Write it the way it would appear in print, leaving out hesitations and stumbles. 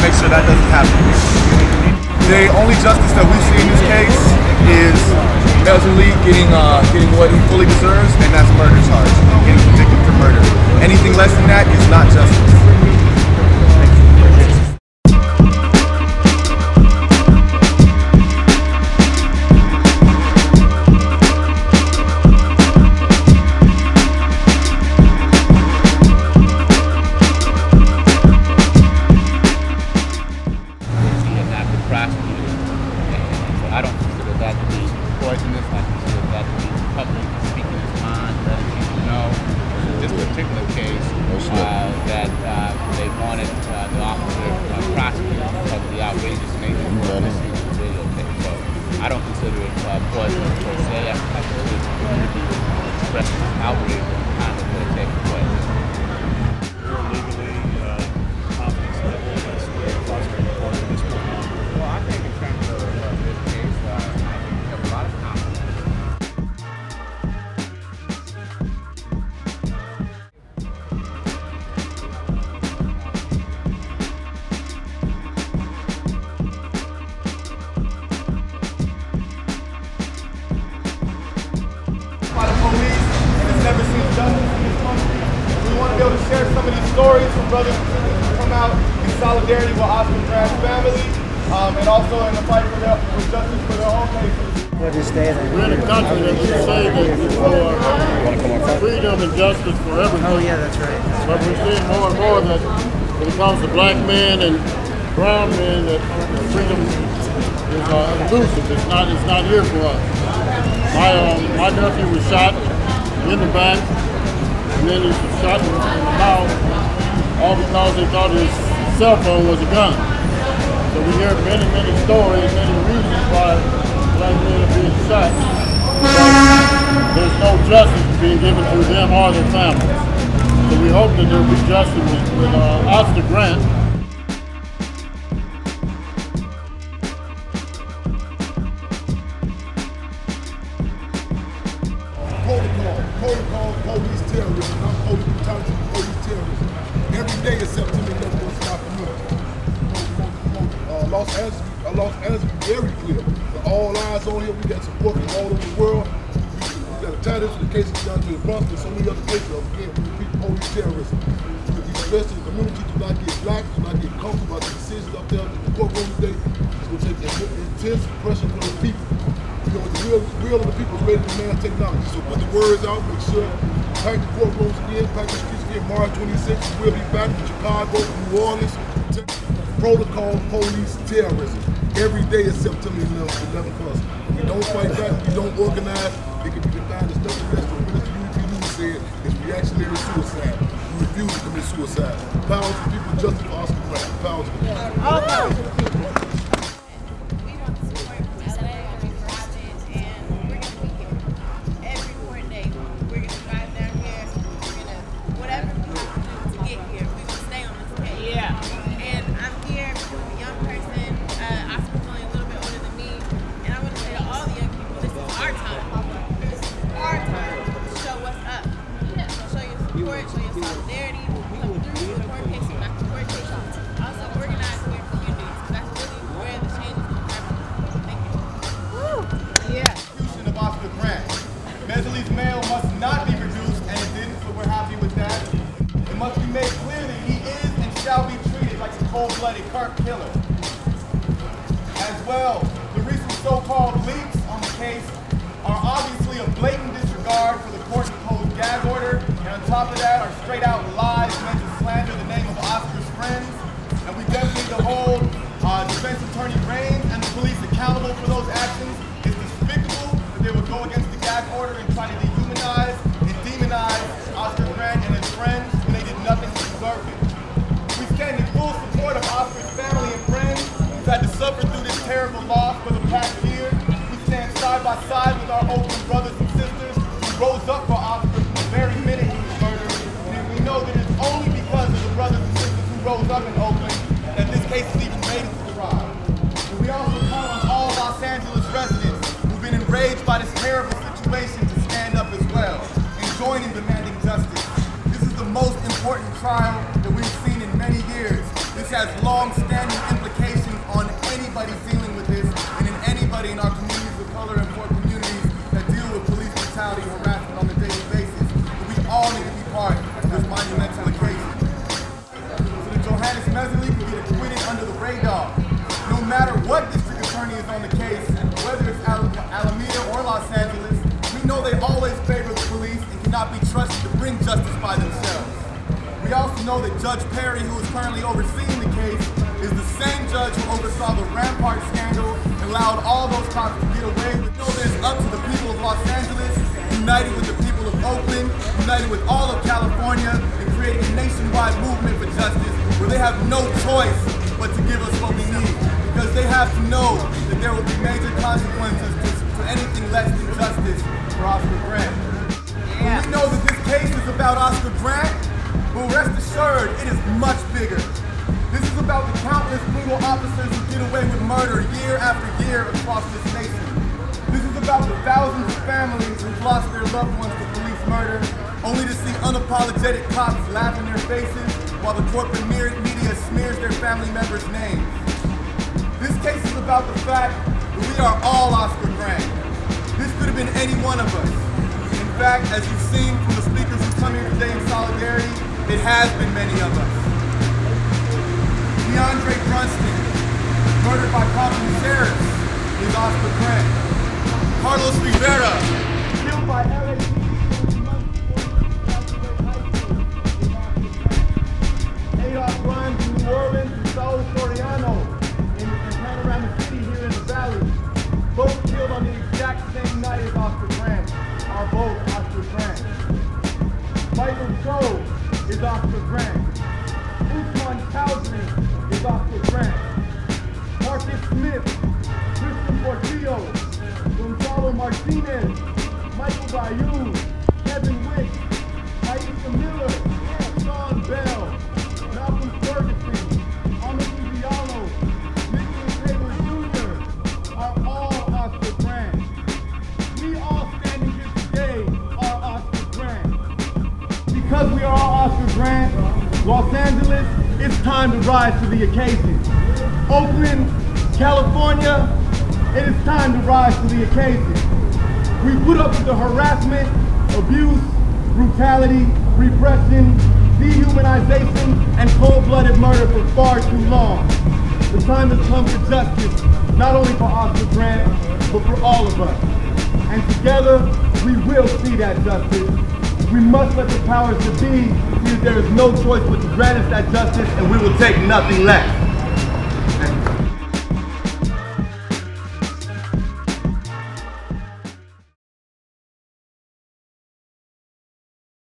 make sure that doesn't happen. The only justice that we see in this case is Mehserle getting what he fully deserves, and that's murder charge, getting convicted for murder. Anything less than that is not justice. I don't consider that to be poisonous. I consider that to be public speaking his mind, letting people know. In this particular case, that they wanted the officer prosecuted because of the outrageous nature of this videotape. So I don't consider it poisonous per se. I consider the community expressing outrage on the kind of what is taking place. We're legally confidence level as the prosecutor report at this point. Well, I think in terms of this case, I think we have a lot of confidence. By the police, and it's never seen justice in this country. We want to be able to share some of these stories from brothers and sisters who come out in solidarity with Oscar Grant's family, and also in the fight for justice for their own cases. We're in a country that we say that for freedom and justice for everyone. Oh yeah, that's right. But we're seeing more and more that when it comes to black men and brown men, that freedom is elusive. It's not here for us. My nephew was shot in the back, and then he was shot in the mouth, all because they thought his cell phone was a gun. So we hear many stories, many reasons why black men are being shot. But there's no justice being given to them or their families. So we hope that there will be justice with Oscar Grant. Protocol, police terrorism, not police brutality, police terrorism. Every day is September 11th in our community. Los Angeles is very clear. All eyes on here, we got support from all over the world. We got to tie this to the cases down to the Bronx and so many other cases. Again, we repeat police terrorism. These arrests in the community do not get black, do not get comfortable about the decisions up there in the courtroom today. It's going to take intense pressure from the people. You know, the will of the people is ready to demand technology. So put the words out, make sure, pack the courtrooms again, pack the streets again. March 26th, we'll be back in Chicago, New Orleans. Protocol, police, terrorism. Every day is September 11th for us. If we don't fight back, if we don't organize, it can be defined as nothing less than what Mr. UPD said is reactionary suicide. We refuse to commit suicide. Power to the people, justice for Oscar Grant. Power to the people. All power to the people. Mehserle's mail must not be reduced, and it didn't, so we're happy with that. It must be made clear that he is and shall be treated like a cold-blooded cart killer. As well, the recent so-called leaks on the case are obviously a blatant disregard for the court-imposed gag order, and on top of that are straight-out lies meant to slander the name of Oscar's friends. And we definitely need to hold defense attorney Raines and the police accountable for those actions. It's despicable that they would go against the gag order and try to dehumanize and demonize Oscar Grant and his friends when they did nothing to deserve it. We stand in full support of Oscar's family and friends who've had to suffer through this terrible loss for the past year. We stand side by side with our Oakland brothers and sisters who rose up for Oscar the very minute he was murdered. And we know that it's only because of the brothers and sisters who rose up in Oakland that this case has even made it to the trial. And we also call on all Los Angeles residents who've been enraged by this terrible situation to stand up as well and join in demanding justice. This is the most important trial that we've seen in many years. This has long-standing implications on anybody dealing with this and in anybody in our communities of color and poor communities that deal with police brutality and harassment on a daily basis. We all need to be part of this monumental occasion. So that Johannes Mehserle can get acquitted under the radar. No matter what district attorney is on the case, whether it's Alameda or Los Angeles, we know they always favor the police and cannot be trusted to bring justice by themselves. We also know that Judge Perry, who is currently overseeing the case, is the same judge who oversaw the Rampart scandal and allowed all those cops to get away with. We know that it's up to the people of Los Angeles, united with the people of Oakland, united with all of California, and creating a nationwide movement for justice where they have no choice but to give us what we need. Because they have to know that there will be major consequences to anything less than justice for Oscar Grant. Yeah. We know that this case is about Oscar Grant, but rest assured, it is much bigger. This is about the countless brutal officers who get away with murder year after year across this nation. This is about the thousands of families who've lost their loved ones to police murder, only to see unapologetic cops laugh in their faces while the corporate media smears their family members' names. This case is about the fact that we are all Oscar Grant. This could have been any one of us. In fact, as you've seen from the speakers who come here today in solidarity, it has been many of us. DeAndre Brunston, murdered by Compton sheriffs, is Oscar Grant. Carlos Rivera, killed by LAPD Adolph Grimes in New Orleans and Saul Soriano in Panorama City here in the Valley, both killed on the exact same night as Oscar Grant, are both Oscar Grant. Michael Cho is Oscar Grant. Usman Townsend is Oscar Grant. Marcus Smith, Christian Portillo, Gonzalo Martinez, Michael Bayou, Kevin Wick, Aisha Miller, Sean Bell, Malcolm Ferguson, Amadou Diallo, Nicholas Taylor Jr. are all Oscar Grant. We all standing here today are Oscar Grant. Because we are all Oscar Grant, Los Angeles, it's time to rise to the occasion. Oakland, California, it is time to rise to the occasion. We put up with the harassment, abuse, brutality, repression, dehumanization, and cold-blooded murder for far too long. The time has come for justice, not only for Oscar Grant, but for all of us. And together, we will see that justice. We must let the powers that be see that there is no choice but to grant us that justice, and we will take nothing less.